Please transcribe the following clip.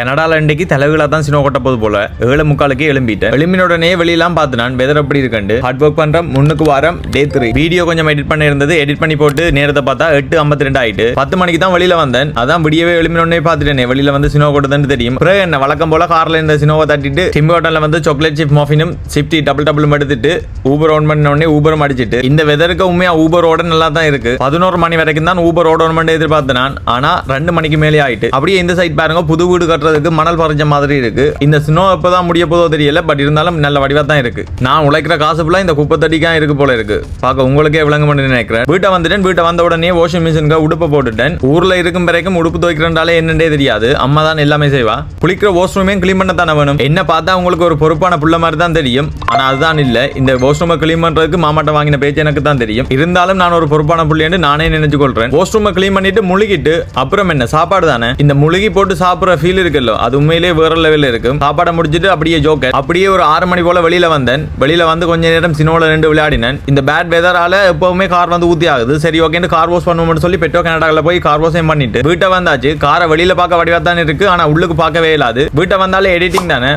கனடால இன்றைக்கு தலைவீழா தான் சினோ கொட்ட போது போல 7:45 எழும்பிட்டேன். எழும்பின உடனே வெளியெல்லாம் பார்த்து நான் வெதர் எப்படி இருக்குண்டு ஹார்ட் ஒர்க் பண்றேன். முன்னுக்கு வாரம் டே 3 வீடியோ கொஞ்சம் எடிட் பண்ண இருந்தது. எடிட் பண்ணி போட்டு நேரத்தை பார்த்தா 8:52 ஆயிட்டு 10 மணிக்கு தான் வெளியில வந்தேன். அதான் விடியவே எழும்பின உடனே பார்த்துட்டேன் வெளியில வந்து சினோ கொட்டதுன்னு தெரியும். பிறகு என்ன வழக்கம் போல கார்ல இந்த சினோவை தட்டிட்டு டிம் ஹோட்டல்ல வந்து சாக்லேட் சிப் மஃபினும் சிப்டி டபுள் எடுத்துட்டு ஊபர் ஆன் பண்ண உடனே ஊபரும் அடிச்சிட்டு இந்த வெதருக்கு உண்மையா ஊபர் ஓட நல்லா தான் இருக்கு. 11 மணி வரைக்கும் தான் ஊபர் ஓடணும் எதிர்பார்த்தேன் நான். ஆனா 2 மணிக்கு மேலே ஆயிட்டு. அப்படியே இந்த சைட் பாருங்க புது வீடு கட்டுறதுக்கு மணல் பறிஞ்ச மாதிரி இருக்கு. இந்த ஸ்னோ எப்பதான் முடிய போதோ தெரியல. பட் இருந்தாலும் நல்ல வடிவா தான் இருக்கு. நான் உழைக்கிற காசு ஃபுல்லா இந்த குப்பை தடிக்கா இருக்கு போல இருக்கு. பார்க்க உங்களுக்கே விளங்க பண்ணி நினைக்கிறேன். வீட்டை வந்துட்டேன். வீட்டை வந்த உடனே வாஷிங் மிஷினுக்கு உடுப்பை போட்டுட்டேன். ஊர்ல இருக்கும் வரைக்கும் உடுப்பு துவைக்கிறனாலே என்னண்டே தெரியாது. அம்மா தான் எல்லாமே செய்வா. குளிக்கிற வாஷ்ரூமையும் கிளீன் பண்ண தானே வேணும். என்ன பார்த்தா உங்களுக்கு ஒரு பொறுப்பான புள்ள மாதிரி தான் தெரியும். ஆனா அதுதான் இல்ல. இந்த வாஷ்ரூமை கிளீன் பண்றதுக்கு மாமாட்ட வாங்கின பேச்சு எனக்கு தான் தெரியும். இருந்தாலும் நான் ஒரு பொறுப்பான புள்ளைன்னு நானே நினைச்சு கொள்றேன். வாஷ்ரூமை கிளீன் பண்ணிட்டு முழுகிட்டு அப்புறம் என்ன சாப்பாடு தானே. இந்த முழுகி போட்டு சாப்பிடுற ஃபீல் இருக்குல்ல, அது உண்மையிலேயே வேற லெவல்ல இருக்கும். சாப்பாடை முடிச்சிட்டு அப்படியே ஜோக்கர் அப்படியே ஒரு 6 மணி போல வெளியில வந்தேன். வெளியில வந்து கொஞ்ச நேரம் சினோல 2 விளையாடினேன். இந்த பேட் வெதரால எப்பவுமே கார் வந்து ஊத்தி ஆகுது. சரி ஓகே கார் வாஷ் பண்ணுவோம்னு சொல்லி பெட்ரோ கனடால போய் கார் வாஷ் பண்ணிட்டு வீட்டை வந்தாச்சு. காரை வெளியில பார்க்க வடிவா தான் இருக்கு. ஆனா உள்ளுக்கு பார்க்கவே இல்லாது. வீட்டை வந்தாலே எடிட்டிங் தானே.